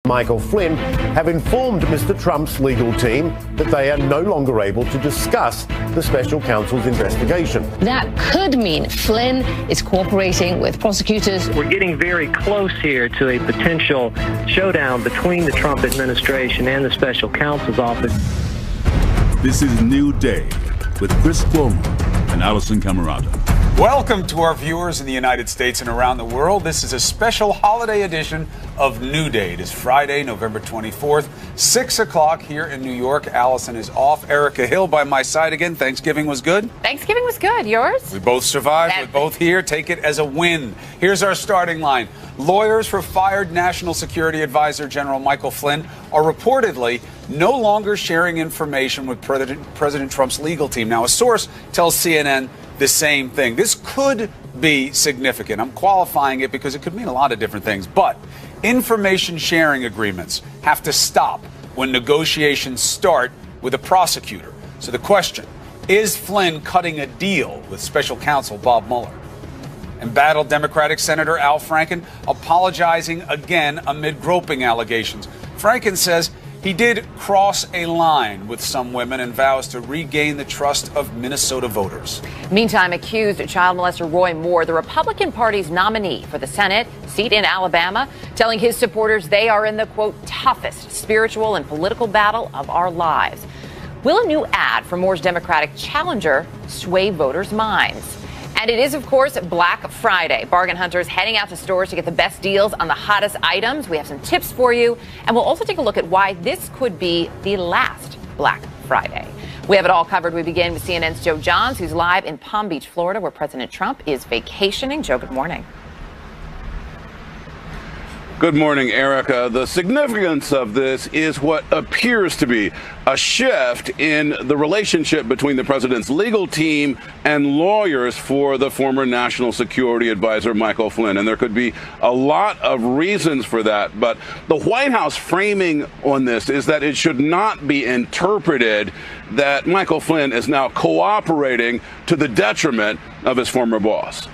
Michael Flynn have informed Mr. Trump's legal team that they are no longer able to discuss the special counsel's investigation. That could mean Flynn is cooperating with prosecutors. We're getting very close here to a potential showdown between the Trump administration and the special counsel's office. This is New Day with Chris Cuomo and Allison Camerata. Welcome to our viewers in the United States and around the world. This is a special holiday edition of New Day. It is Friday, November 24th, 6 o'clock here in New York. Allison is off. Erica Hill by my side again. Thanksgiving was good? Thanksgiving was good. Yours? We both survived. We're both here. Take it as a win. Here's our starting line. Lawyers for fired National Security Advisor General Michael Flynn are reportedly no longer sharing information with President Trump's legal team. Now, a source tells CNN the same thing. This could be significant. I'm qualifying it because it could mean a lot of different things. But information sharing agreements have to stop when negotiations start with a prosecutor. So the question, is Flynn cutting a deal with special counsel Bob Mueller? Embattled Democratic Senator Al Franken apologizing again amid groping allegations. Franken says he did cross a line with some women and vows to regain the trust of Minnesota voters. Meantime, accused child molester Roy Moore, the Republican Party's nominee for the Senate seat in Alabama, telling his supporters they are in the, quote, toughest spiritual and political battle of our lives. Will a new ad for Moore's Democratic challenger sway voters' minds? And it is, of course, Black Friday. Bargain hunters heading out to stores to get the best deals on the hottest items. We have some tips for you. And we'll also take a look at why this could be the last Black Friday. We have it all covered. We begin with CNN's Joe Johns, who's live in Palm Beach, Florida, where President Trump is vacationing. Joe, good morning. Good morning, Erica. The significance of this is what appears to be a shift in the relationship between the president's legal team and lawyers for the former National Security Advisor Michael Flynn. And there could be a lot of reasons for that. But the White House framing on this is that it should not be interpreted that Michael Flynn is now cooperating to the detriment of his former boss.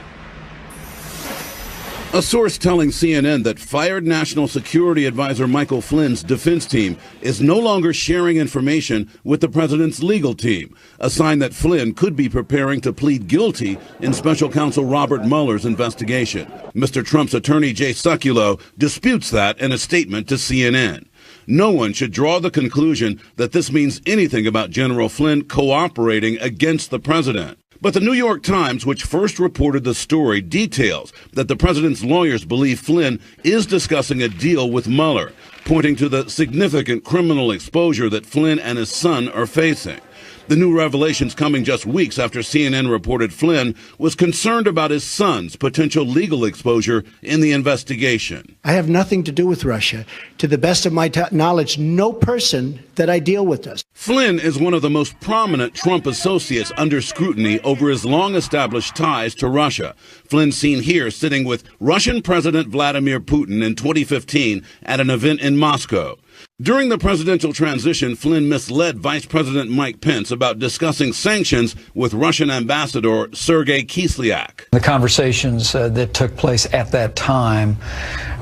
A source telling CNN that fired National Security Advisor Michael Flynn's defense team is no longer sharing information with the president's legal team, a sign that Flynn could be preparing to plead guilty in special counsel Robert Mueller's investigation. Mr. Trump's attorney Jay Sekulow disputes that in a statement to CNN. No one should draw the conclusion that this means anything about General Flynn cooperating against the president. But the New York Times, which first reported the story, details that the president's lawyers believe Flynn is discussing a deal with Mueller, pointing to the significant criminal exposure that Flynn and his son are facing. The new revelations coming just weeks after CNN reported Flynn was concerned about his son's potential legal exposure in the investigation. I have nothing to do with Russia. To the best of my knowledge, no person that I deal with does. Flynn is one of the most prominent Trump associates under scrutiny over his long-established ties to Russia. Flynn seen here sitting with Russian President Vladimir Putin in 2015 at an event in Moscow. During the presidential transition, Flynn misled Vice President Mike Pence about discussing sanctions with Russian Ambassador Sergei Kislyak. The conversations that took place at that time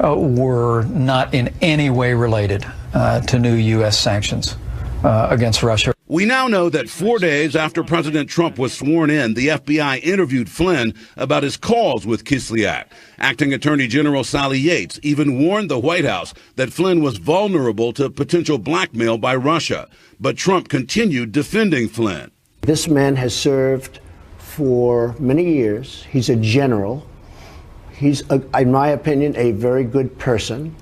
were not in any way related to new U.S. sanctions against Russia. We now know that 4 days after President Trump was sworn in, the FBI interviewed Flynn about his calls with Kislyak. Acting Attorney General Sally Yates even warned the White House that Flynn was vulnerable to potential blackmail by Russia. But Trump continued defending Flynn. This man has served for many years. He's a general. He's, in my opinion, a very good person.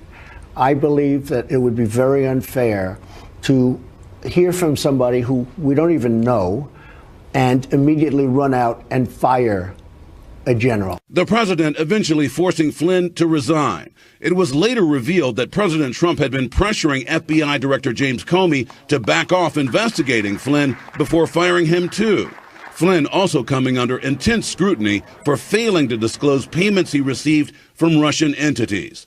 I believe that it would be very unfair to hear from somebody who we don't even know and immediately run out and fire a general. The president eventually forcing Flynn to resign. It was later revealed that President Trump had been pressuring FBI Director James Comey to back off investigating Flynn before firing him too. Flynn also coming under intense scrutiny for failing to disclose payments he received from Russian entities.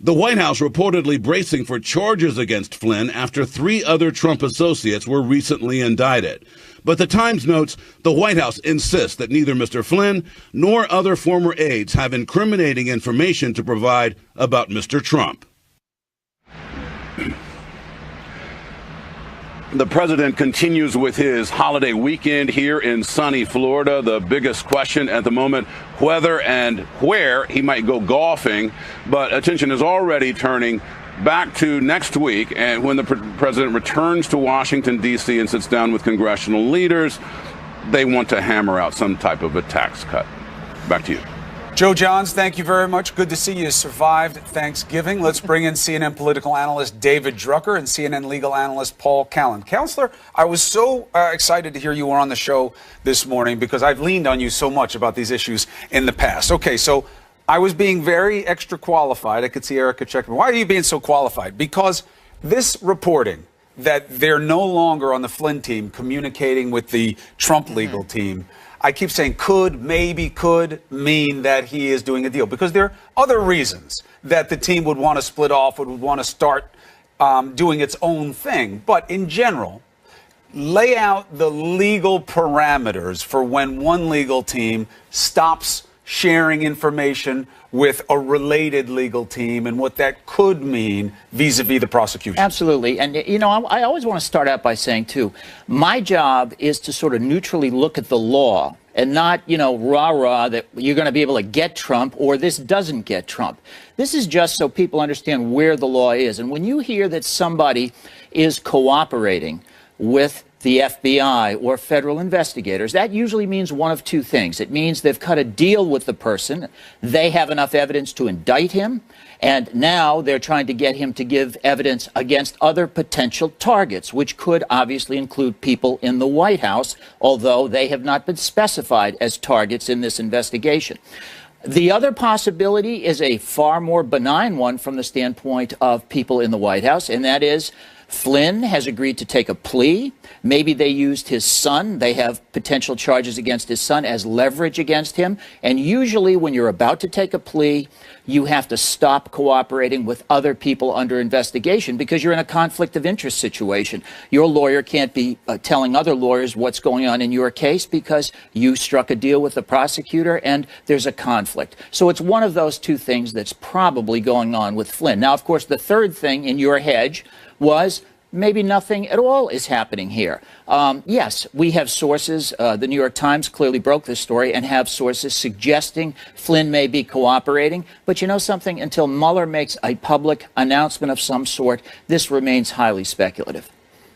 The White House reportedly bracing for charges against Flynn after 3 other Trump associates were recently indicted. But the Times notes the White House insists that neither Mr. Flynn nor other former aides have incriminating information to provide about Mr. Trump. The president continues with his holiday weekend here in sunny Florida. The biggest question at the moment, whether and where he might go golfing. But attention is already turning back to next week, and when the president returns to Washington, D.C. and sits down with congressional leaders, they want to hammer out some type of a tax cut. Back to you. Joe Johns, thank you very much. Good to see you survived Thanksgiving. Let's bring in CNN political analyst David Drucker and CNN legal analyst Paul Callan. Counselor, I was so excited to hear you were on the show this morning because I've leaned on you so much about these issues in the past. Okay, so I was being very extra qualified. I could see Erica checking. Why are you being so qualified? Because this reporting that they're no longer on the Flynn team communicating with the Trump legal team, I keep saying could mean that he is doing a deal, because there are other reasons that the team would want to split off, would want to start doing its own thing. But in general, lay out the legal parameters for when one legal team stops sharing information with a related legal team and what that could mean vis-a-vis the prosecution. Absolutely. And, you know, I always want to start out by saying, too, my job is to sort of neutrally look at the law and not, you know, rah-rah that you're going to be able to get Trump or this doesn't get Trump. This is just so people understand where the law is. And when you hear that somebody is cooperating with the FBI or federal investigators, that usually means one of two things. It means they've cut a deal with the person, they have enough evidence to indict him, and now they're trying to get him to give evidence against other potential targets, which could obviously include people in the White House, although they have not been specified as targets in this investigation. The other possibility is a far more benign one from the standpoint of people in the White House, and that is Flynn has agreed to take a plea. Maybe they used his son. They have potential charges against his son as leverage against him. And usually when you're about to take a plea, you have to stop cooperating with other people under investigation because you're in a conflict of interest situation. Your lawyer can't be telling other lawyers what's going on in your case because you struck a deal with the prosecutor and there's a conflict. So it's one of those two things that's probably going on with Flynn. Now, of course, the third thing in your hedge was maybe nothing at all is happening here. Yes, we have sources. The New York Times clearly broke this story and have sources suggesting Flynn may be cooperating. But you know something? Until Mueller makes a public announcement of some sort, this remains highly speculative.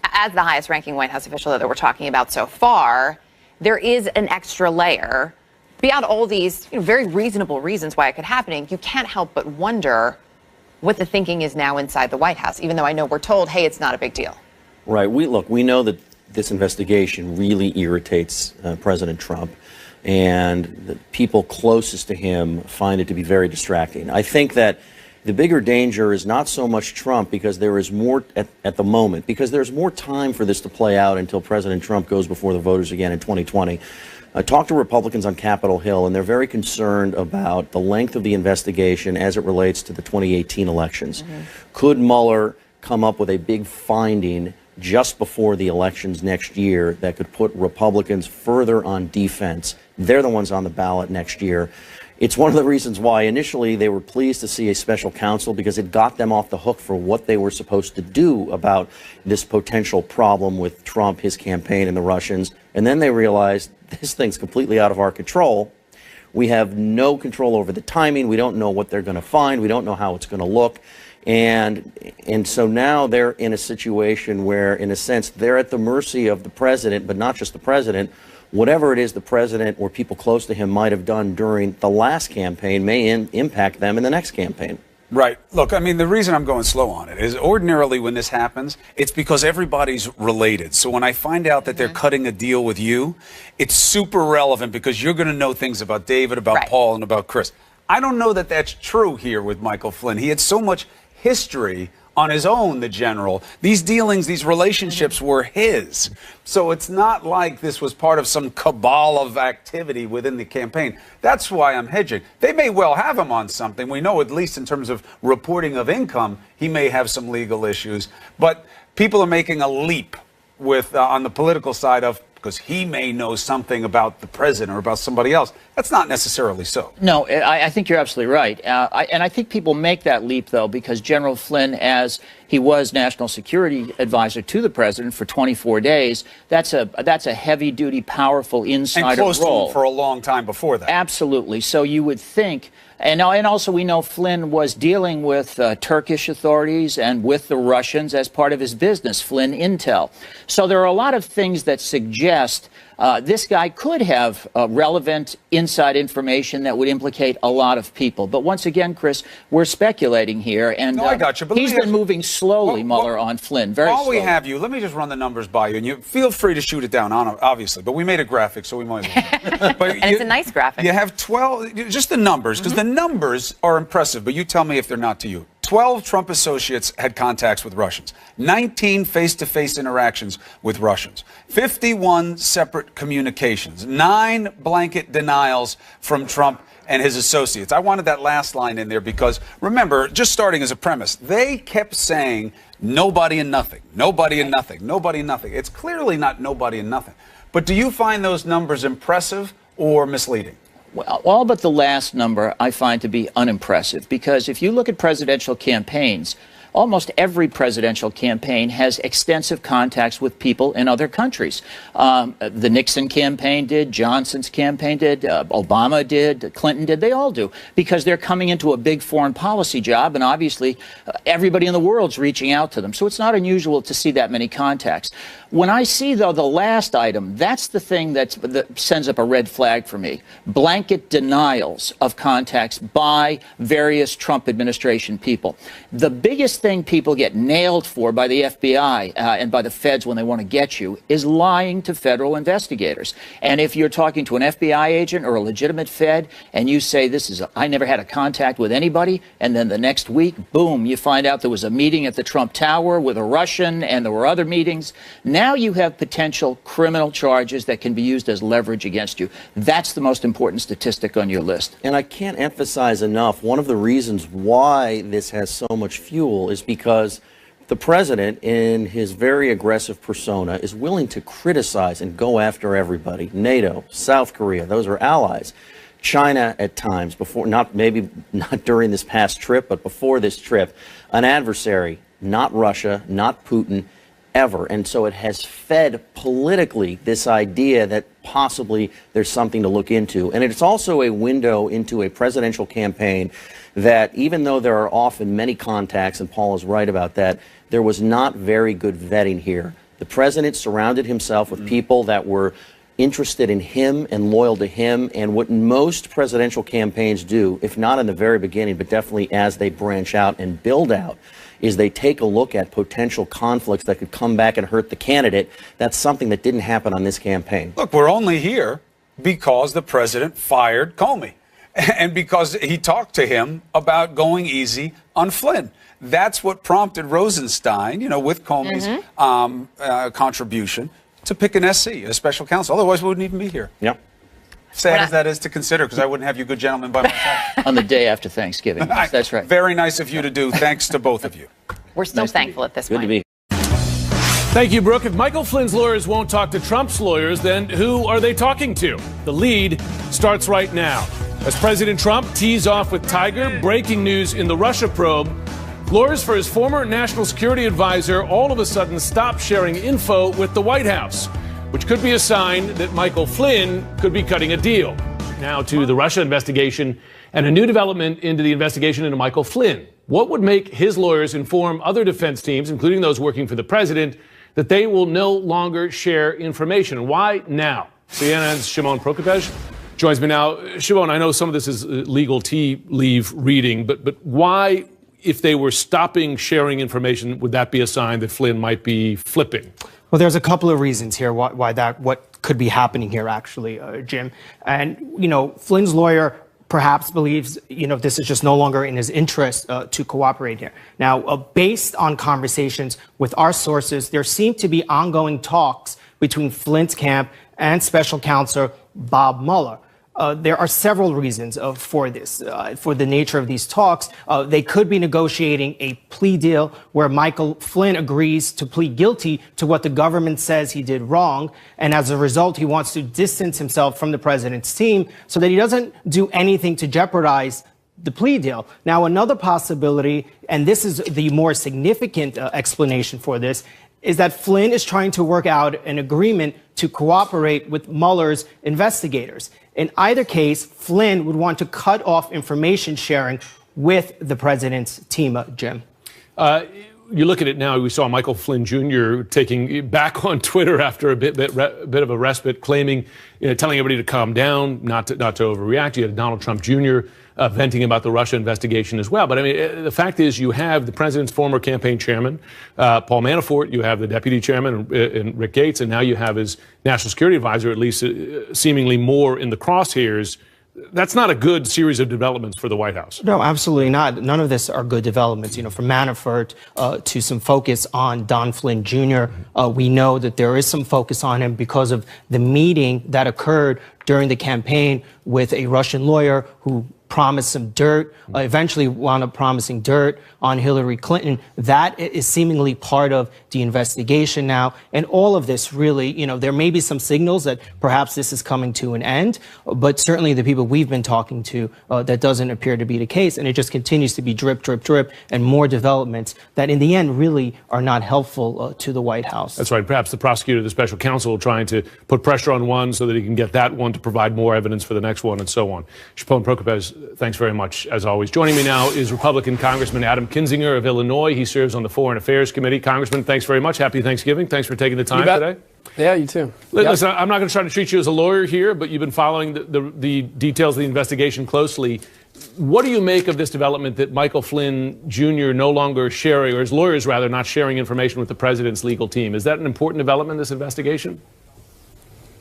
As the highest ranking White House official that we're talking about so far, there is an extra layer. Beyond all these very reasonable reasons why it could happen, you can't help but wonder what the thinking is now inside the White House, even though I know we're told, hey, it's not a big deal. Right. We know that this investigation really irritates President Trump, and the people closest to him find it to be very distracting. I think that the bigger danger is not so much Trump, because there is more at the moment, because there's more time for this to play out until President Trump goes before the voters again in 2020. I talked to Republicans on Capitol Hill, and they're very concerned about the length of the investigation as it relates to the 2018 elections. Could Mueller come up with a big finding just before the elections next year that could put Republicans further on defense? They're the ones on the ballot next year. It's one of the reasons why initially they were pleased to see a special counsel, because it got them off the hook for what they were supposed to do about this potential problem with Trump, his campaign, and the Russians. And then they realized this thing's completely out of our control. We have no control over the timing. We don't know what they're going to find. We don't know how it's going to look. And so now they're in a situation where, in a sense, they're at the mercy of the president, but not just the president. Whatever it is the president or people close to him might have done during the last campaign may impact them in the next campaign. Right. Look, I mean, the reason I'm going slow on it is ordinarily when this happens, it's because everybody's related. So when I find out that they're cutting a deal with you, it's super relevant because you're going to know things about David, about Paul, and about Chris. I don't know that that's true here with Michael Flynn. He had so much history on his own, the general. These dealings, these relationships were his. So it's not like this was part of some cabal of activity within the campaign. That's why I'm hedging. They may well have him on something. We know, at least in terms of reporting of income, he may have some legal issues. But people are making a leap with on the political side of because he may know something about the president or about somebody else. That's not necessarily so. No, I think you're absolutely right. And I think people make that leap, though, because General Flynn, as he was National Security Advisor to the president for 24 days, that's a heavy-duty, powerful insider and close role. to him for a long time before that. Absolutely. So you would think, and also we know Flynn was dealing with Turkish authorities and with the Russians as part of his business, Flynn Intel. So there are a lot of things that suggest this guy could have relevant inside information that would implicate a lot of people. But once again, Chris, we're speculating here, and I got you, but he's been moving slowly, Mueller, on Flynn, very slowly. While we have you, let me just run the numbers by you, and you feel free to shoot it down, obviously. But we made a graphic, so we might as well. But and it's a nice graphic. You have 12, just the numbers, because the numbers are impressive, but you tell me if they're not to you. 12 Trump associates had contacts with Russians, 19 face-to-face interactions with Russians, 51 separate communications, 9 blanket denials from Trump and his associates. I wanted that last line in there because, remember, just starting as a premise, they kept saying nobody and nothing, nobody and nothing, nobody and nothing. It's clearly not nobody and nothing. But do you find those numbers impressive or misleading? Well, all but the last number I find to be unimpressive, because if you look at presidential campaigns, almost every presidential campaign has extensive contacts with people in other countries. The Nixon campaign did, Johnson's campaign did, Obama did, Clinton did, they all do, because they're coming into a big foreign policy job, and obviously everybody in the world's reaching out to them. So it's not unusual to see that many contacts. When I see, though, the last item, that's the thing that sends up a red flag for me. Blanket denials of contacts by various Trump administration people. The biggest thing people get nailed for by the FBI and by the feds when they want to get you is lying to federal investigators. And if you're talking to an FBI agent or a legitimate Fed and you say, I never had a contact with anybody, and then the next week, boom, you find out there was a meeting at the Trump Tower with a Russian and there were other meetings. Now you have potential criminal charges that can be used as leverage against you. That's the most important statistic on your list. And I can't emphasize enough, one of the reasons why this has so much fuel is because the president, in his very aggressive persona, is willing to criticize and go after everybody. NATO, South Korea, those are allies. China at times, before, maybe not during this past trip, but before this trip, an adversary, not Russia, not Putin, ever. And so it has fed politically this idea that possibly there's something to look into. And it's also a window into a presidential campaign that, even though there are often many contacts, and Paul is right about that, there was not very good vetting here. The president surrounded himself with people that were interested in him and loyal to him. And what most presidential campaigns do, if not in the very beginning, but definitely as they branch out and build out, is they take a look at potential conflicts that could come back and hurt the candidate. That's something that didn't happen on this campaign. Look, we're only here because the president fired Comey and because he talked to him about going easy on Flynn. That's what prompted Rosenstein, with Comey's contribution, to pick an SC, a special counsel. Otherwise, we wouldn't even be here. Yep. Sad as that is to consider, because I wouldn't have you good gentlemen by my side. On the day after Thanksgiving. That's right. Very nice of you to do. Thanks to both of you. We're still thankful at this point. Good to be. Thank you, Brooke. If Michael Flynn's lawyers won't talk to Trump's lawyers, then who are they talking to? The lead starts right now. As President Trump tees off with Tiger, breaking news in the Russia probe, lawyers for his former national security advisor all of a sudden stop sharing info with the White House, which could be a sign that Michael Flynn could be cutting a deal. Now to the Russia investigation and a new development into the investigation into Michael Flynn. What would make his lawyers inform other defense teams, including those working for the president, that they will no longer share information? Why now? CNN's Shimon Prokopez joins me now. Shimon, I know some of this is legal tea leave reading, but why, if they were stopping sharing information, would that be a sign that Flynn might be flipping? Well, there's a couple of reasons here what could be happening here, actually, Jim. And, Flynn's lawyer perhaps believes, this is just no longer in his interest to cooperate here. Now, based on conversations with our sources, there seem to be ongoing talks between Flynn's camp and special counsel Bob Mueller. There are several reasons for this, for the nature of these talks. They could be negotiating a plea deal where Michael Flynn agrees to plead guilty to what the government says he did wrong. And as a result, he wants to distance himself from the president's team so that he doesn't do anything to jeopardize the plea deal. Now, another possibility, and this is the more significant explanation for this, is that Flynn is trying to work out an agreement to cooperate with Mueller's investigators. In either case, Flynn would want to cut off information sharing with the president's team, Jim. You look at it now, we saw Michael Flynn Jr. taking back on Twitter after a bit of a respite, claiming, telling everybody to calm down, not to overreact. You had Donald Trump Jr. Venting about the Russia investigation as well. But I mean, the fact is you have the president's former campaign chairman, Paul Manafort, you have the deputy chairman, Rick Gates, and now you have his national security advisor, at least seemingly more in the crosshairs. That's not a good series of developments for the White House. No, absolutely not. None of this are good developments. From Manafort to some focus on Don Flynn Jr. We know that there is some focus on him because of the meeting that occurred during the campaign with a Russian lawyer who promised some dirt, eventually wound up promising dirt on Hillary Clinton. That is seemingly part of the investigation now. And all of this really, there may be some signals that perhaps this is coming to an end, but certainly the people we've been talking to, that doesn't appear to be the case. And it just continues to be drip, drip, drip, and more developments that in the end really are not helpful to the White House. That's right. Perhaps the prosecutor, the special counsel, trying to put pressure on one so that he can get that one to provide more evidence for the next one and so on. Shimon Prokopez, thanks very much, as always. Joining me now is Republican Congressman Adam Kinzinger of Illinois. He serves on the Foreign Affairs Committee. Congressman, thanks very much. Happy Thanksgiving. Thanks for taking the time today. Yeah, you too. Listen, I'm not going to try to treat you as a lawyer here, but you've been following the details of the investigation closely. What do you make of this development that Michael Flynn Jr. no longer sharing, or his lawyers rather, not sharing information with the president's legal team? Is that an important development in this investigation?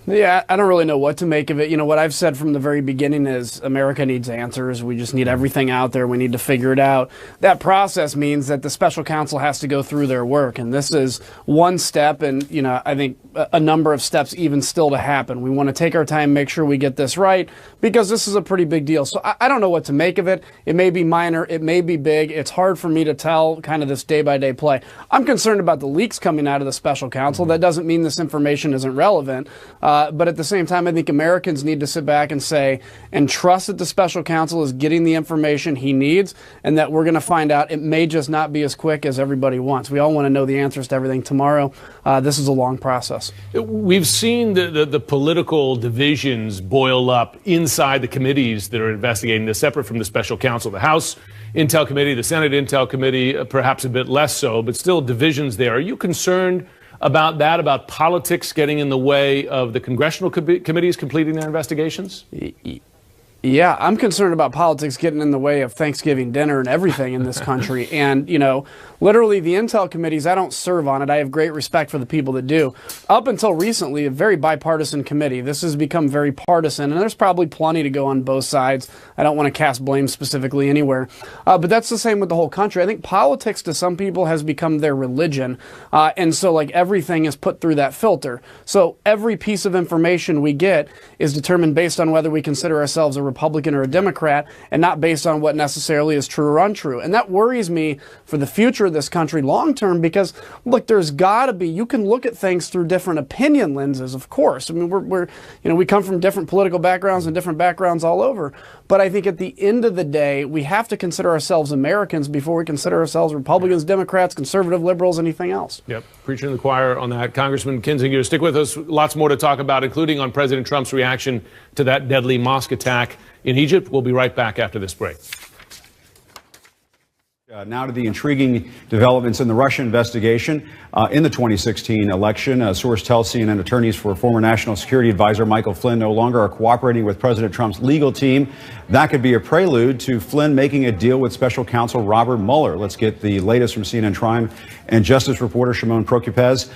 Yeah, I don't really know what to make of it. What I've said from the very beginning is America needs answers. We just need everything out there. We need to figure it out. That process means that the special counsel has to go through their work. And this is one step, and, I think a number of steps even still to happen. We want to take our time, make sure we get this right, because this is a pretty big deal. So I don't know what to make of it. It may be minor. It may be big. It's hard for me to tell kind of this day-by-day play. I'm concerned about the leaks coming out of the special counsel. That doesn't mean this information isn't relevant. But at the same time, I think Americans need to sit back and say, and trust that the special counsel is getting the information he needs, and that we're going to find out. It may just not be as quick as everybody wants. We all want to know the answers to everything tomorrow. This is a long process. We've seen the political divisions boil up inside the committees that are investigating this, separate from the special counsel. The House Intel Committee, the Senate Intel Committee, perhaps a bit less so, but still divisions there. Are you concerned about that, about politics getting in the way of the congressional committees completing their investigations? Yeah, I'm concerned about politics getting in the way of Thanksgiving dinner and everything in this country. And, literally the Intel committees, I don't serve on it. I have great respect for the people that do. Up until recently, a very bipartisan committee. This has become very partisan, and there's probably plenty to go on both sides. I don't want to cast blame specifically anywhere. But that's the same with the whole country. I think politics to some people has become their religion. And so everything is put through that filter. So every piece of information we get is determined based on whether we consider ourselves a Republican or a Democrat, and not based on what necessarily is true or untrue. And that worries me for the future of this country long term, because look, there's got to be, you can look at things through different opinion lenses, of course. I mean, we come from different political backgrounds and different backgrounds all over. But I think at the end of the day, we have to consider ourselves Americans before we consider ourselves Republicans, Democrats, conservative, liberals, anything else. Yep, preaching to the choir on that. Congressman Kinzinger, stick with us. Lots more to talk about, including on President Trump's reaction to that deadly mosque attack in Egypt. We'll be right back after this break. Now to the intriguing developments in the Russia investigation in the 2016 election. A source tells CNN attorneys for former National Security Advisor Michael Flynn no longer are cooperating with President Trump's legal team. That could be a prelude to Flynn making a deal with special counsel Robert Mueller. Let's get the latest from CNN crime and justice reporter Shimon Prokopez.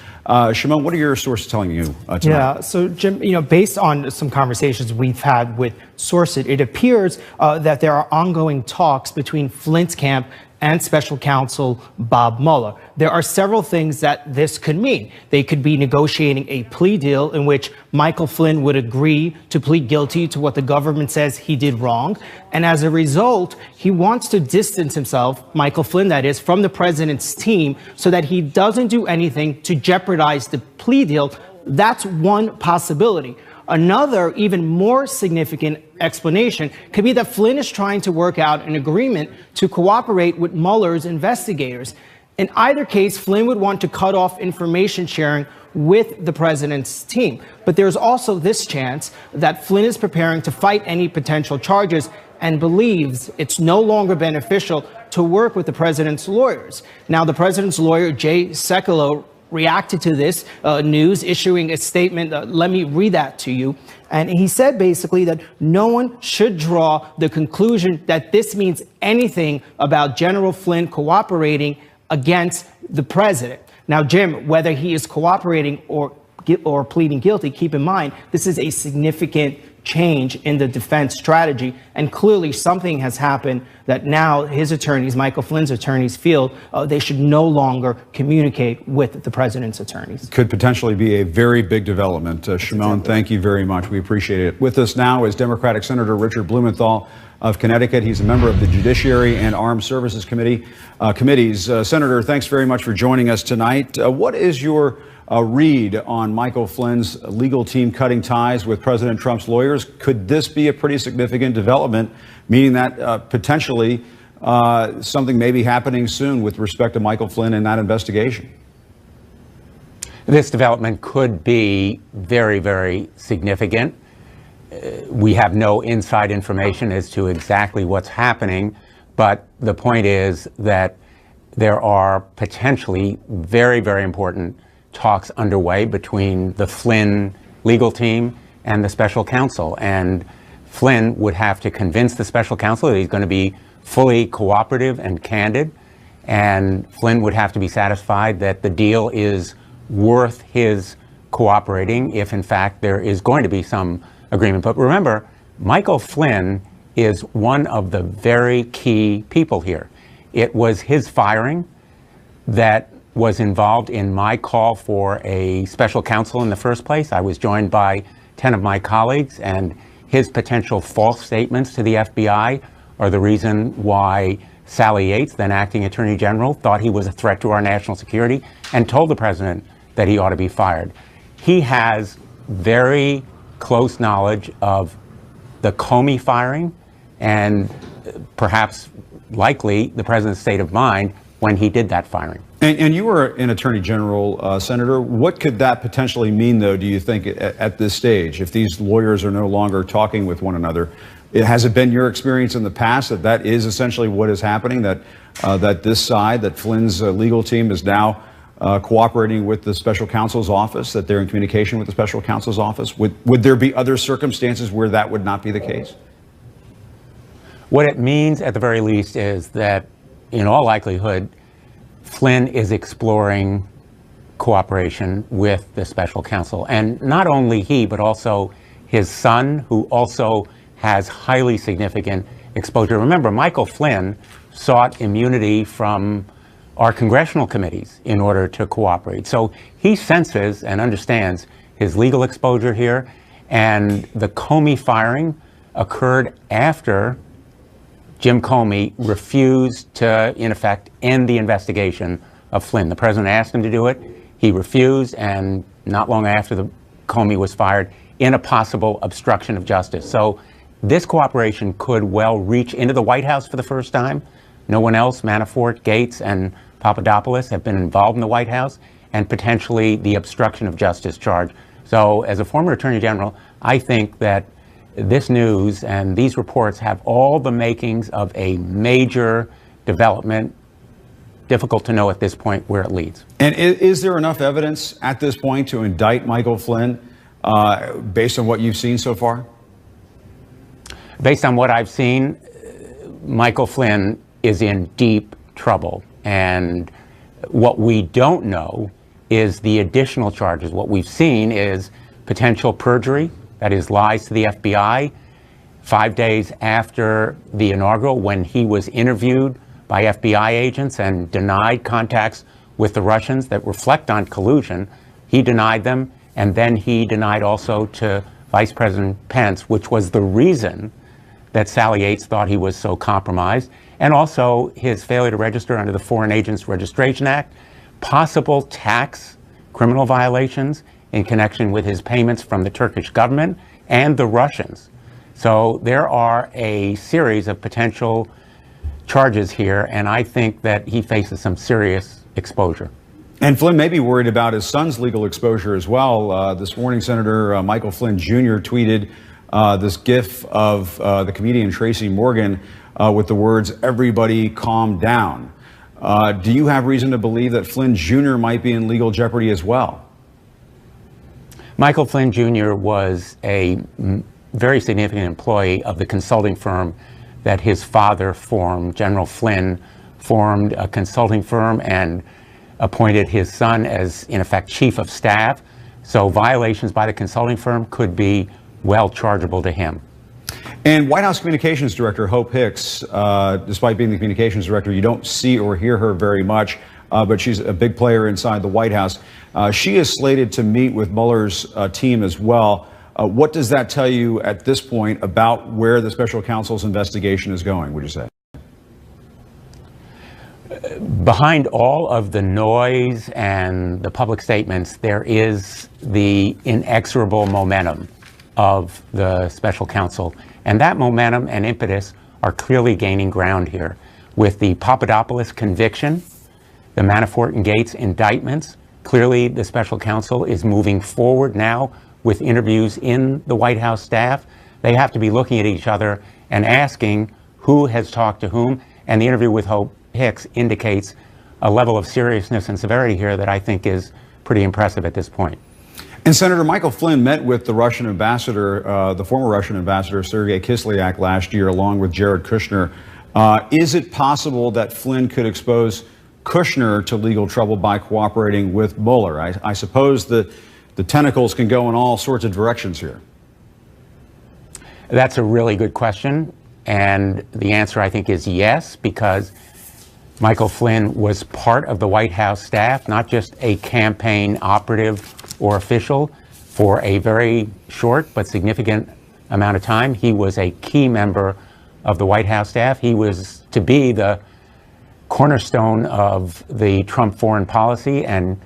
Shimon, what are your sources telling you tonight? Yeah, so Jim, based on some conversations we've had with sources, it appears that there are ongoing talks between Flynn's camp and special counsel Bob Mueller. There are several things that this could mean. They could be negotiating a plea deal in which Michael Flynn would agree to plead guilty to what the government says he did wrong. And as a result, he wants to distance himself, Michael Flynn that is, from the president's team so that he doesn't do anything to jeopardize the plea deal. That's one possibility. Another, even more significant explanation could be that Flynn is trying to work out an agreement to cooperate with Mueller's investigators. In either case, Flynn would want to cut off information sharing with the president's team. But there's also this chance that Flynn is preparing to fight any potential charges and believes it's no longer beneficial to work with the president's lawyers. Now, the president's lawyer, Jay Sekulow, reacted to this news, issuing a statement. Let me read that to you. And he said basically that no one should draw the conclusion that this means anything about General Flynn cooperating against the president. Now, Jim, whether he is cooperating or pleading guilty, keep in mind, this is a significant change in the defense strategy. And clearly something has happened that now his attorneys, Michael Flynn's attorneys, feel they should no longer communicate with the president's attorneys. Could potentially be a very big development. Shimon, thank you very much. We appreciate it. With us now is Democratic Senator Richard Blumenthal of Connecticut. He's a member of the Judiciary and Armed Services Committees. Senator, thanks very much for joining us tonight. What is your read on Michael Flynn's legal team cutting ties with President Trump's lawyers? Could this be a pretty significant development, meaning that potentially something may be happening soon with respect to Michael Flynn and that investigation? This development could be very, very significant. We have no inside information as to exactly what's happening, but the point is that there are potentially very, very important talks underway between the Flynn legal team and the special counsel. And Flynn would have to convince the special counsel that he's going to be fully cooperative and candid. And Flynn would have to be satisfied that the deal is worth his cooperating if, in fact, there is going to be some agreement. But remember, Michael Flynn is one of the very key people here. It was his firing that was involved in my call for a special counsel in the first place. I was joined by 10 of my colleagues, and his potential false statements to the FBI are the reason why Sally Yates, then acting Attorney General, thought he was a threat to our national security and told the president that he ought to be fired. He has very close knowledge of the Comey firing and perhaps likely the president's state of mind when he did that firing. And you were an Attorney General, Senator. What could that potentially mean, though, do you think, at this stage, if these lawyers are no longer talking with one another? Has it been your experience in the past that that is essentially what is happening, that this side, that Flynn's legal team is now cooperating with the special counsel's office, that they're in communication with the special counsel's office? Would there be other circumstances where that would not be the case? What it means, at the very least, is that, in all likelihood, Flynn is exploring cooperation with the special counsel. And not only he, but also his son, who also has highly significant exposure. Remember, Michael Flynn sought immunity from our congressional committees in order to cooperate. So he senses and understands his legal exposure here. And the Comey firing occurred after Jim Comey refused to, in effect, end the investigation of Flynn. The president asked him to do it. He refused, and not long after the Comey was fired, in a possible obstruction of justice. So this cooperation could well reach into the White House for the first time. No one else, Manafort, Gates, and Papadopoulos, have been involved in the White House, and potentially the obstruction of justice charge. So as a former Attorney General, I think that this news and these reports have all the makings of a major development. Difficult to know at this point where it leads. And is there enough evidence at this point to indict Michael Flynn based on what you've seen so far? Based on what I've seen, Michael Flynn is in deep trouble. And what we don't know is the additional charges. What we've seen is potential perjury, that is, lies to the FBI. 5 days after the inaugural, when he was interviewed by FBI agents and denied contacts with the Russians that reflect on collusion. He denied them, and then he denied also to Vice President Pence, which was the reason that Sally Yates thought he was so compromised, and also his failure to register under the Foreign Agents Registration Act, possible tax criminal violations in connection with his payments from the Turkish government and the Russians. So there are a series of potential charges here, and I think that he faces some serious exposure. And Flynn may be worried about his son's legal exposure as well. This morning, Senator Michael Flynn Jr. tweeted this gif of the comedian Tracy Morgan with the words, "Everybody calm down." Do you have reason to believe that Flynn Jr. might be in legal jeopardy as well? Michael Flynn Jr. was a very significant employee of the consulting firm that his father formed. General Flynn formed a consulting firm and appointed his son as, in effect, chief of staff. So violations by the consulting firm could be well chargeable to him. And White House Communications Director Hope Hicks, despite being the communications director, you don't see or hear her very much, but she's a big player inside the White House. She is slated to meet with Mueller's team as well. What does that tell you at this point about where the special counsel's investigation is going, would you say? Behind all of the noise and the public statements, there is the inexorable momentum of the special counsel. And that momentum and impetus are clearly gaining ground here. With the Papadopoulos conviction, the Manafort and Gates indictments, clearly the special counsel is moving forward now with interviews in the White House staff. They have to be looking at each other and asking who has talked to whom. And the interview with Hope Hicks indicates a level of seriousness and severity here that I think is pretty impressive at this point. And Senator Michael Flynn met with the Russian ambassador, the former Russian ambassador, Sergei Kislyak, last year, along with Jared Kushner. Is it possible that Flynn could expose Kushner to legal trouble by cooperating with Mueller? I suppose the tentacles can go in all sorts of directions here. That's a really good question. And the answer, I think, is yes, because Michael Flynn was part of the White House staff, not just a campaign operative or official. For a very short but significant amount of time, he was a key member of the White House staff. He was to be the cornerstone of the Trump foreign policy, and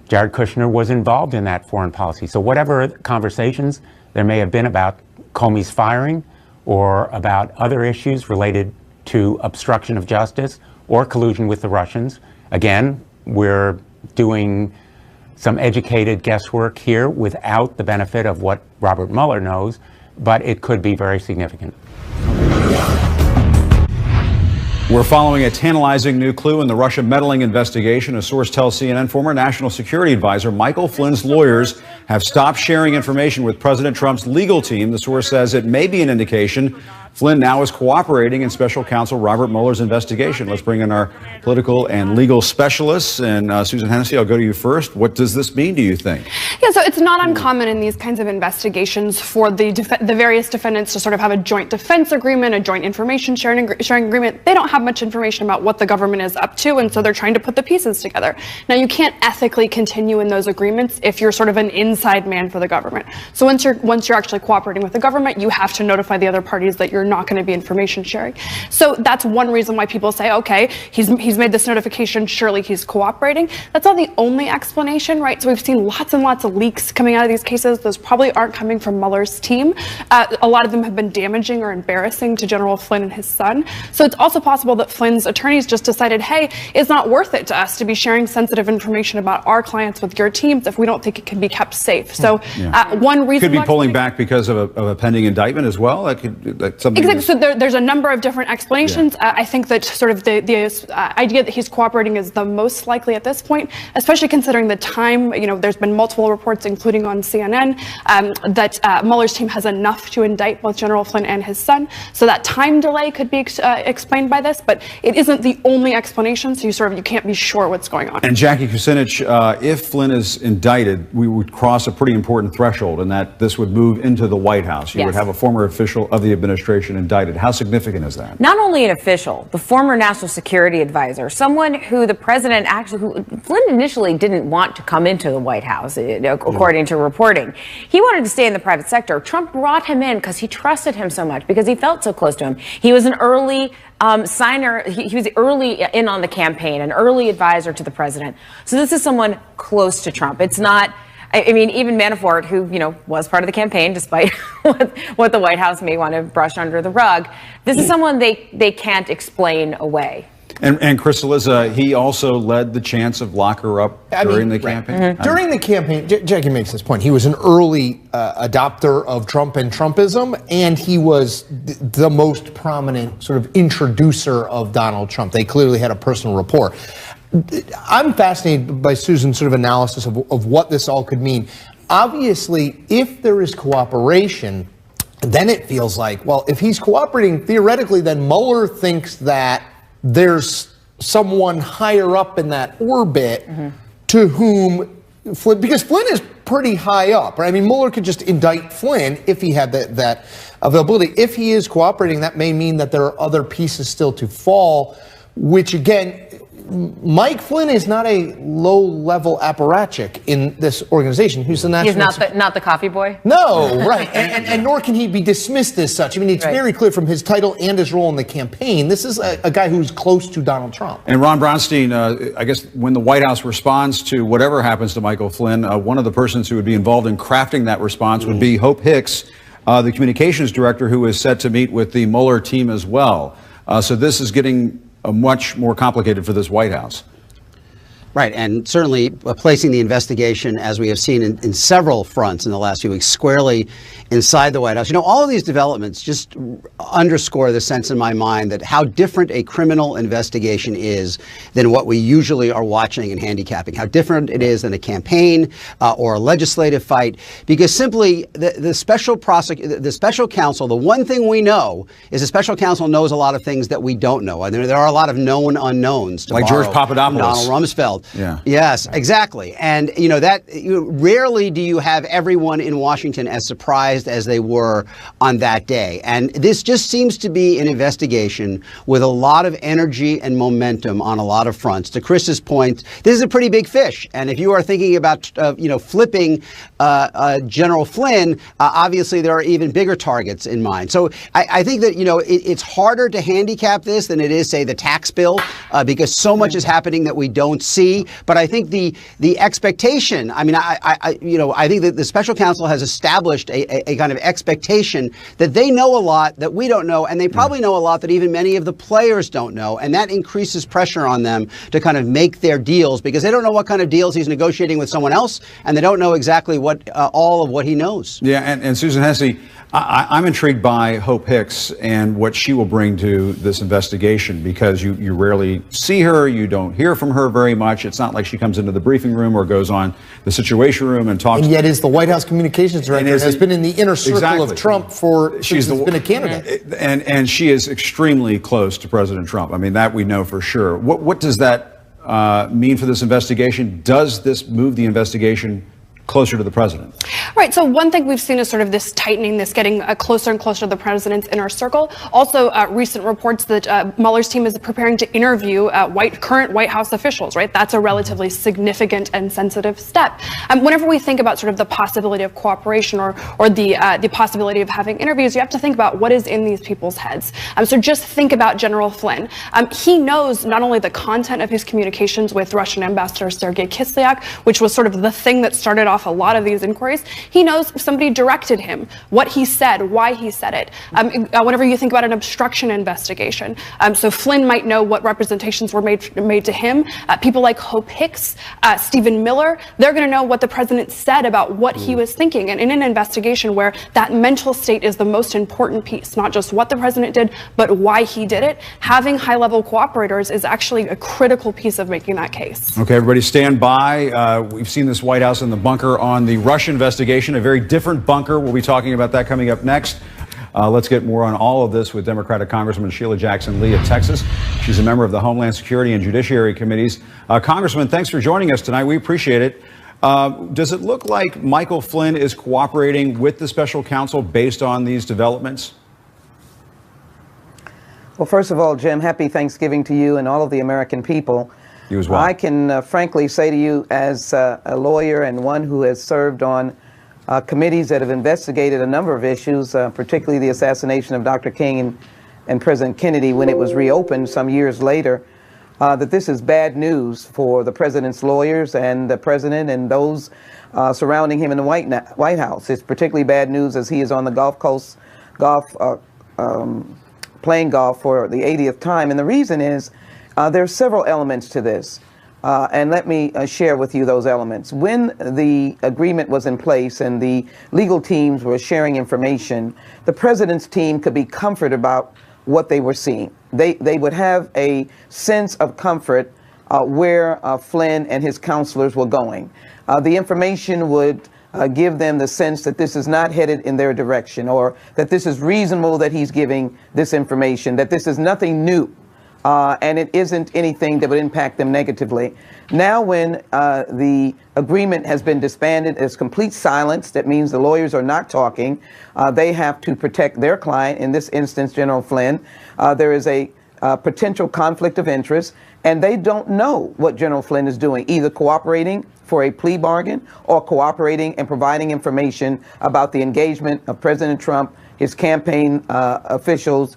Jared Kushner was involved in that foreign policy. So whatever conversations there may have been about Comey's firing or about other issues related to obstruction of justice or collusion with the Russians, again, we're doing some educated guesswork here without the benefit of what Robert Mueller knows, but it could be very significant. We're following a tantalizing new clue in the Russia meddling investigation. A source tells CNN former National Security Advisor Michael Flynn's lawyers have stopped sharing information with President Trump's legal team. The source says it may be an indication Flynn now is cooperating in special counsel Robert Mueller's investigation. Let's bring in our political and legal specialists. And Susan Hennessy, I'll go to you first. What does this mean, do you think? Yeah, so it's not uncommon in these kinds of investigations for the various defendants to sort of have a joint defense agreement, a joint information sharing agreement. They don't have much information about what the government is up to, and so they're trying to put the pieces together. Now, you can't ethically continue in those agreements if you're sort of an inside man for the government. So once you're actually cooperating with the government, you have to notify the other parties that you're not going to be information sharing. So that's one reason why people say, okay, he's made this notification, surely he's cooperating. That's not the only explanation, right? So we've seen lots and lots of leaks coming out of these cases. Those probably aren't coming from Mueller's team. A lot of them have been damaging or embarrassing to General Flynn and his son. So it's also possible that Flynn's attorneys just decided, hey, it's not worth it to us to be sharing sensitive information about our clients with your teams if we don't think it can be kept safe. So one reason could be pulling back because of a pending indictment as well. That's something. Exactly. So there's a number of different explanations. I think that sort of the idea that he's cooperating is the most likely at this point, especially considering the time. You know, there's been multiple reports, including on CNN, that Mueller's team has enough to indict both General Flynn and his son. So that time delay could be explained by this, but it isn't the only explanation. So you can't be sure what's going on. And Jackie Kucinich, if Flynn is indicted, we would cross a pretty important threshold, and that this would move into the White House. You would have a former official of the administration administration indicted. How significant is that? Not only an official, the former national security advisor, someone who the president who Flynn initially didn't want to come into the White House, according to reporting. He wanted to stay in the private sector. Trump brought him in because he trusted him so much, because he felt so close to him. He was an early signer. He was early in on the campaign, an early advisor to the president. So this is someone close to Trump. It's not, I mean, even Manafort, who, was part of the campaign, despite what the White House may want to brush under the rug, this is someone they can't explain away. And Chris Cillizza, he also led the chance of lock her up during the campaign. Mm-hmm. During the campaign, Jackie makes this point. He was an early adopter of Trump and Trumpism, and he was the most prominent sort of introducer of Donald Trump. They clearly had a personal rapport. I'm fascinated by Susan's sort of analysis of what this all could mean. Obviously, if there is cooperation, then it feels like, well, if he's cooperating, theoretically, then Mueller thinks that there's someone higher up in that orbit to whom Flynn, because Flynn is pretty high up, right? I mean, Mueller could just indict Flynn if he had that availability. If he is cooperating, that may mean that there are other pieces still to fall, which again, Mike Flynn is not a low-level apparatchik in this organization. Who's the national? He's not the coffee boy? No, right. And nor can he be dismissed as such. I mean, it's very clear from his title and his role in the campaign. This is a guy who's close to Donald Trump. And Ron Brownstein, I guess when the White House responds to whatever happens to Michael Flynn, one of the persons who would be involved in crafting that response would be Hope Hicks, the communications director, who is set to meet with the Mueller team as well. So this is getting much more complicated for this White House. Right, and certainly placing the investigation, as we have seen in several fronts in the last few weeks, squarely inside the White House. All of these developments just underscore the sense in my mind that how different a criminal investigation is than what we usually are watching and handicapping, how different it is than a campaign or a legislative fight, because simply the special counsel, the one thing we know is the special counsel knows a lot of things that we don't know. And there are a lot of known unknowns. To like George Papadopoulos. Donald Rumsfeld. Yeah. Yes, exactly. And, rarely do you have everyone in Washington as surprised as they were on that day. And this just seems to be an investigation with a lot of energy and momentum on a lot of fronts. To Chris's point, this is a pretty big fish. And if you are thinking about, flipping General Flynn, obviously there are even bigger targets in mind. So I think that, it's harder to handicap this than it is, say, the tax bill, because so much is happening that we don't see. But I think the expectation, I think that the special counsel has established a kind of expectation that they know a lot that we don't know, and they probably know a lot that even many of the players don't know, and that increases pressure on them to kind of make their deals, because they don't know what kind of deals he's negotiating with someone else, and they don't know exactly what all of what he knows. Yeah, and Susan Hesse, I'm intrigued by Hope Hicks and what she will bring to this investigation, because you rarely see her, you don't hear from her very much. It's not like she comes into the briefing room or goes on the Situation Room and talks. And yet is the White House communications director, has been in the inner circle of Trump since he's been a candidate. And she is extremely close to President Trump. I mean, that we know for sure. What does that mean for this investigation? Does this move the investigation closer to the president? Right. So one thing we've seen is sort of this tightening, this getting closer and closer to the president's inner circle. Also, recent reports that Mueller's team is preparing to interview current White House officials. Right. That's a relatively significant and sensitive step. Whenever we think about sort of the possibility of cooperation or the possibility of having interviews, you have to think about what is in these people's heads. So just think about General Flynn. He knows not only the content of his communications with Russian Ambassador Sergei Kislyak, which was sort of the thing that started off a lot of these inquiries. He knows if somebody directed him, what he said, why he said it. Whenever you think about an obstruction investigation, so Flynn might know what representations were made to him. People like Hope Hicks, Stephen Miller, they're going to know what the president said about what he was thinking. And in an investigation where that mental state is the most important piece, not just what the president did, but why he did it, having high-level cooperators is actually a critical piece of making that case. Okay, everybody stand by. We've seen this White House in the bunker on the Russia investigation, a very different bunker. We'll be talking about that coming up next. Let's get more on all of this with Democratic Congressman Sheila Jackson Lee of Texas. She's a member of the Homeland Security and Judiciary Committees. Congressman, thanks for joining us tonight. We appreciate it. Does it look like Michael Flynn is cooperating with the special counsel based on these developments? Well, first of all, Jim, happy Thanksgiving to you and all of the American people. You as well. I can frankly say to you, as a lawyer and one who has served on committees that have investigated a number of issues, particularly the assassination of Dr. King and President Kennedy when it was reopened some years later, that this is bad news for the president's lawyers and the president and those surrounding him in the White House. It's particularly bad news as he is on the Gulf Coast playing golf for the 80th time. And the reason is there are several elements to this. And let me share with you those elements. When the agreement was in place and the legal teams were sharing information, the president's team could be comforted about what they were seeing. They would have a sense of comfort where Flynn and his counselors were going. The information would give them the sense that this is not headed in their direction, or that this is reasonable that he's giving this information, that this is nothing new, and it isn't anything that would impact them negatively. Now when the agreement has been disbanded, there's complete silence. That means the lawyers are not talking. They have to protect their client, in this instance, General Flynn. There is a potential conflict of interest, and they don't know what General Flynn is doing, either cooperating for a plea bargain or cooperating and providing information about the engagement of President Trump, his campaign officials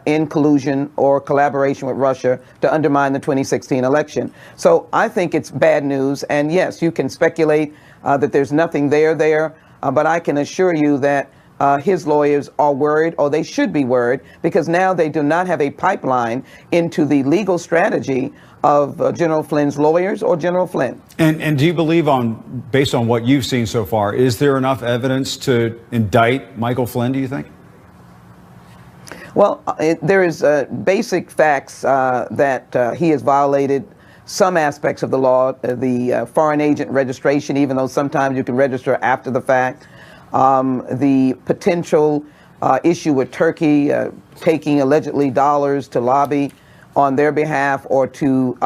in collusion or collaboration with Russia to undermine the 2016 election. So I think it's bad news. And yes, you can speculate that there's nothing there, but I can assure you that his lawyers are worried, or they should be worried, because now they do not have a pipeline into the legal strategy of General Flynn's lawyers or General Flynn. And do you believe, based on what you've seen so far, is there enough evidence to indict Michael Flynn, do you think? Well, there is basic facts that he has violated some aspects of the law, the foreign agent registration, even though sometimes you can register after the fact. The potential issue with Turkey taking allegedly dollars to lobby on their behalf or to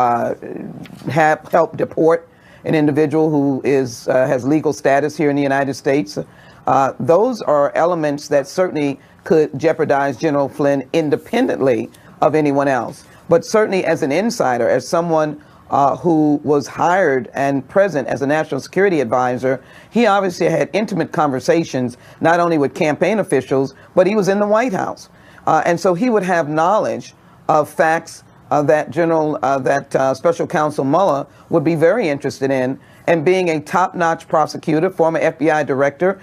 help deport an individual who has legal status here in the United States. Those are elements that certainly could jeopardize General Flynn independently of anyone else. But certainly as an insider, as someone who was hired and present as a national security advisor, he obviously had intimate conversations not only with campaign officials, but he was in the White House. And so he would have knowledge of facts that Special Counsel Mueller would be very interested in. And being a top-notch prosecutor, former FBI director,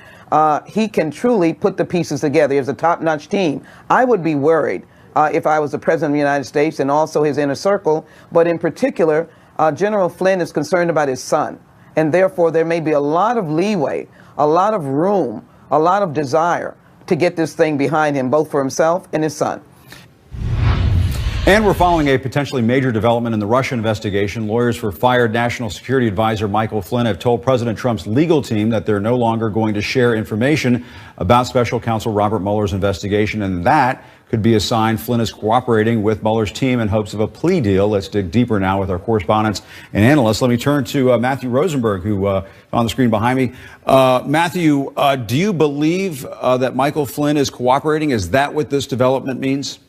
he can truly put the pieces together. He has a top-notch team. I would be worried if I was the President of the United States and also his inner circle, but in particular, General Flynn is concerned about his son. And therefore, there may be a lot of leeway, a lot of room, a lot of desire to get this thing behind him, both for himself and his son. And we're following a potentially major development in the Russia investigation. Lawyers for fired National Security Advisor Michael Flynn have told President Trump's legal team that they're no longer going to share information about Special Counsel Robert Mueller's investigation, and that could be a sign Flynn is cooperating with Mueller's team in hopes of a plea deal. Let's dig deeper now with our correspondents and analysts. Let me turn to Matthew Rosenberg, who on the screen behind me. Matthew, do you believe that Michael Flynn is cooperating? Is that what this development means?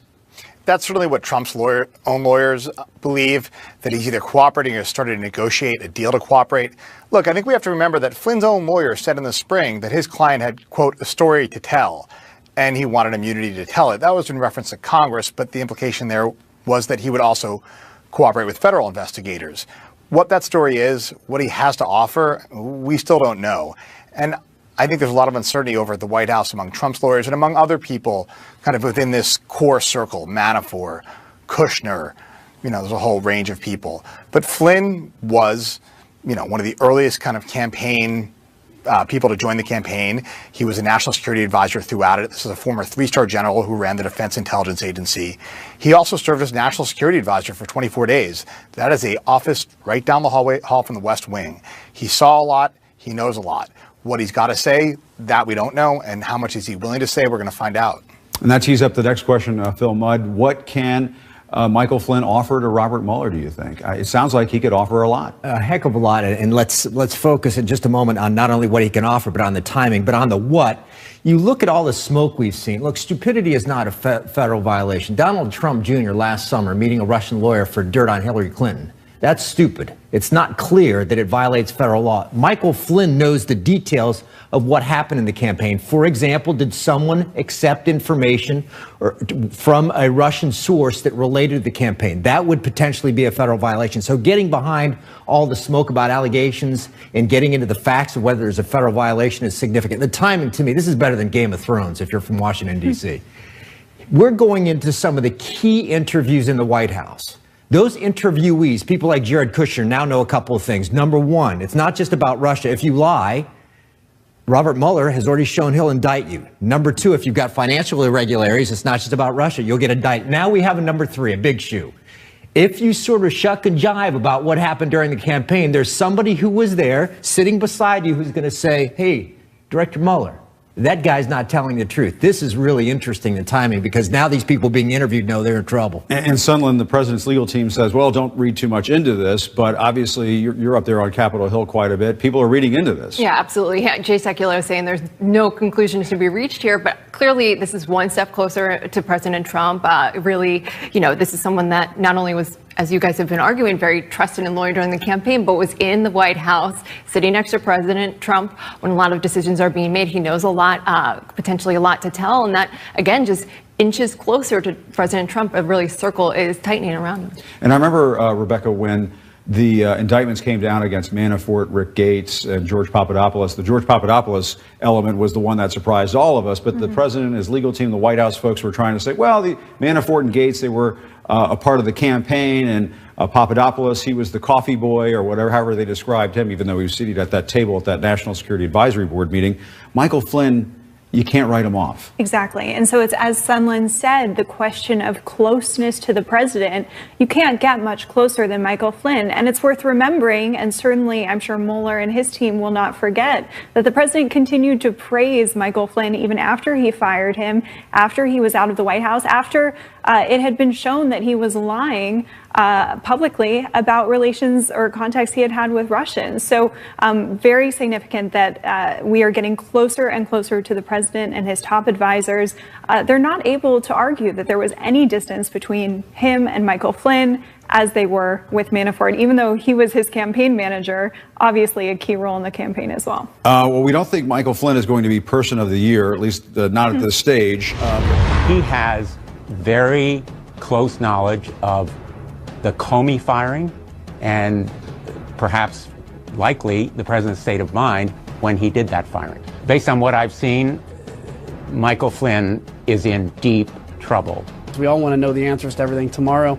That's certainly what Trump's own lawyers believe, that he's either cooperating or started to negotiate a deal to cooperate. Look, I think we have to remember that Flynn's own lawyer said in the spring that his client had, quote, a story to tell, and he wanted immunity to tell it. That was in reference to Congress, but the implication there was that he would also cooperate with federal investigators. What that story is, what he has to offer, we still don't know. And I think there's a lot of uncertainty over at the White House among Trump's lawyers and among other people kind of within this core circle, Manafort, Kushner, there's a whole range of people. But Flynn was, one of the earliest kind of campaign people to join the campaign. He was a national security advisor throughout it. This is a former three-star general who ran the Defense Intelligence Agency. He also served as national security advisor for 24 days. That is an office right down the hall from the West Wing. He saw a lot. He knows a lot. What he's got to say, that we don't know, and how much is he willing to say, we're going to find out. And that tees up the next question, Phil Mudd. What can Michael Flynn offer to Robert Mueller, do you think? It sounds like he could offer a lot. A heck of a lot. And let's focus in just a moment on not only what he can offer, but on the timing, but on the what. You look at all the smoke we've seen. Look, stupidity is not a federal violation. Donald Trump Jr. last summer meeting a Russian lawyer for dirt on Hillary Clinton. That's stupid. It's not clear that it violates federal law. Michael Flynn knows the details of what happened in the campaign. For example, did someone accept information from a Russian source that related to the campaign? That would potentially be a federal violation. So getting behind all the smoke about allegations and getting into the facts of whether there's a federal violation is significant. The timing, to me, this is better than Game of Thrones if you're from Washington, D.C. We're going into some of the key interviews in the White House. Those interviewees, people like Jared Kushner, now know a couple of things. Number one, it's not just about Russia. If you lie, Robert Mueller has already shown he'll indict you. Number two, if you've got financial irregularities, it's not just about Russia. You'll get indicted. Now we have a number three, a big shoe. If you sort of shuck and jive about what happened during the campaign, there's somebody who was there sitting beside you who's going to say, hey, Director Mueller, that guy's not telling the truth. This is really interesting, the timing, because now these people being interviewed know they're in trouble. And Sondland, the president's legal team says, well, don't read too much into this, but obviously you're up there on Capitol Hill quite a bit. People are reading into this. Yeah, absolutely. Yeah, Jay Sekulow is saying there's no conclusions to be reached here, but clearly this is one step closer to President Trump. Really, this is someone that not only was, as you guys have been arguing, very trusted and loyal during the campaign, but was in the White House, sitting next to President Trump when a lot of decisions are being made. He knows a lot, potentially a lot to tell. And that, again, just inches closer to President Trump. A really circle is tightening around him. And I remember, Rebecca, when the indictments came down against Manafort, Rick Gates, and George Papadopoulos. The George Papadopoulos element was the one that surprised all of us, but the president, his legal team, the White House folks were trying to say, well, the Manafort and Gates, they were a part of the campaign, and Papadopoulos, he was the coffee boy or whatever, however they described him, even though he was seated at that table at that National Security Advisory Board meeting. Michael Flynn, you can't write him off. Exactly. And so it's, as Sondland said, the question of closeness to the president. You can't get much closer than Michael Flynn. And it's worth remembering, and certainly I'm sure Mueller and his team will not forget, that the president continued to praise Michael Flynn even after he fired him, after he was out of the White House, after it had been shown that he was lying publicly about relations or contacts he had had with Russians. So very significant that we are getting closer and closer to the president and his top advisors. They're not able to argue that there was any distance between him and Michael Flynn as they were with Manafort, even though he was his campaign manager, obviously a key role in the campaign as well. Well, we don't think Michael Flynn is going to be Person of the Year, at least not at this stage. He has very close knowledge of the Comey firing and perhaps likely the president's state of mind when he did that firing. Based on what I've seen, Michael Flynn is in deep trouble. We all want to know the answers to everything tomorrow.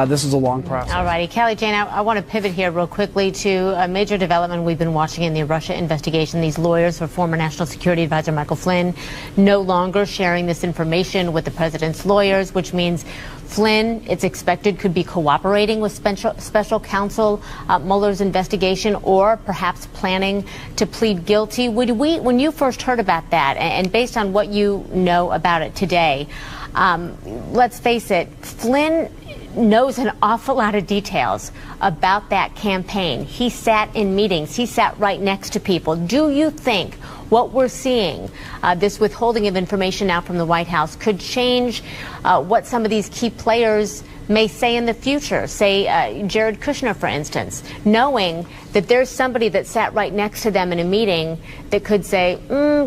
This is a long process. All righty. Kelly Jane, I want to pivot here real quickly to a major development we've been watching in the Russia investigation. These lawyers for former National Security Advisor Michael Flynn no longer sharing this information with the president's lawyers, which means Flynn, it's expected, could be cooperating with special counsel Mueller's investigation, or perhaps planning to plead guilty. When you first heard about that, and based on what you know about it today, let's face it, Flynn knows an awful lot of details about that campaign. He sat in meetings. He sat right next to people. Do you think what we're seeing, this withholding of information now from the White House, could change what some of these key players may say in the future? Say Jared Kushner, for instance, knowing that there's somebody that sat right next to them in a meeting that could say,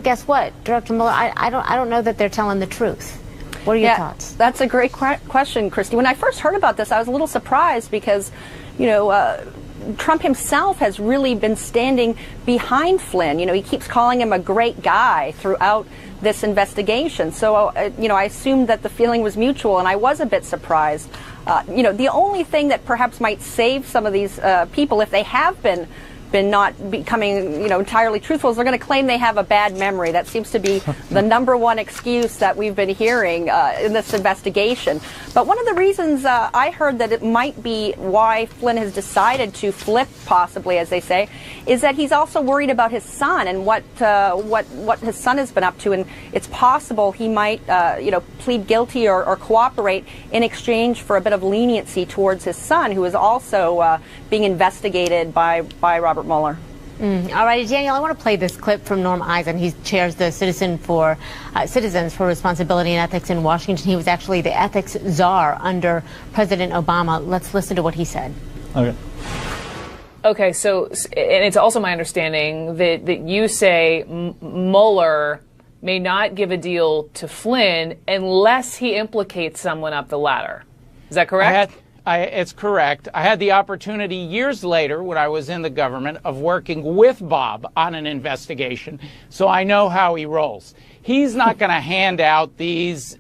guess what, Director Mueller, I don't know that they're telling the truth. What are your thoughts? That's a great question, Christy. When I first heard about this, I was a little surprised because, Trump himself has really been standing behind Flynn. He keeps calling him a great guy throughout this investigation. So, I assumed that the feeling was mutual, and I was a bit surprised. The only thing that perhaps might save some of these people, if they have been been not becoming, entirely truthful is they're going to claim they have a bad memory. That seems to be the number one excuse that we've been hearing in this investigation. But one of the reasons I heard that it might be why Flynn has decided to flip, possibly, as they say, is that he's also worried about his son and what his son has been up to, and it's possible he might, plead guilty or cooperate in exchange for a bit of leniency towards his son, who is also being investigated by Robert Mueller. All right, Daniel, I want to play this clip from Norm Eisen. He chairs the Citizens for Responsibility and Ethics in Washington. He was actually the ethics czar under President Obama. Let's listen to what he said. Okay, so, and it's also my understanding that you say Mueller may not give a deal to Flynn unless he implicates someone up the ladder. Is that correct? It's correct. I had the opportunity years later, when I was in the government, of working with Bob on an investigation, so I know how he rolls. He's not going to hand out these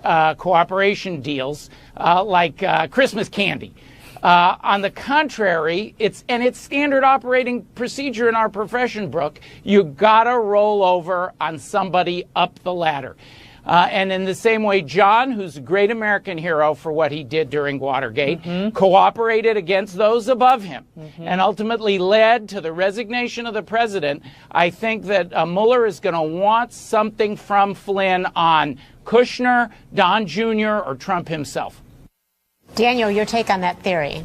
cooperation deals like Christmas candy. On the contrary, it's standard operating procedure in our profession, Brooke. You gotta roll over on somebody up the ladder. And in the same way, John, who's a great American hero for what he did during Watergate, cooperated against those above him and ultimately led to the resignation of the president. I think that Mueller is going to want something from Flynn on Kushner, Don Jr., or Trump himself. Daniel, your take on that theory?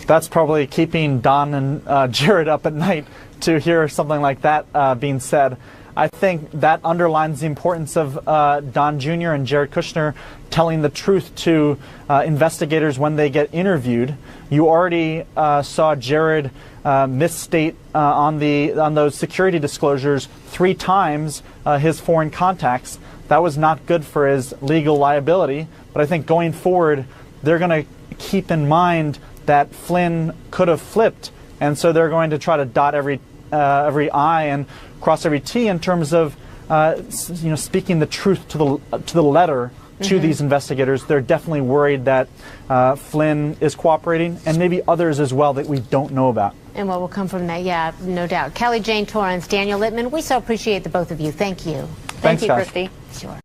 That's probably keeping Don and Jared up at night to hear something like that being said. I think that underlines the importance of Don Jr. and Jared Kushner telling the truth to investigators when they get interviewed. You already saw Jared misstate on those security disclosures 3 times his foreign contacts. That was not good for his legal liability. But I think going forward, they're going to keep in mind that Flynn could have flipped, and so they're going to try to dot every I and cross every T in terms of speaking the truth to the letter to these investigators. They're definitely worried that Flynn is cooperating, and maybe others as well that we don't know about. And what will come from that, yeah, no doubt. Kelly Jane Torrance, Daniel Littman, we so appreciate the both of you. Thank you. Thanks, Thank you, guys. Christy. Sure.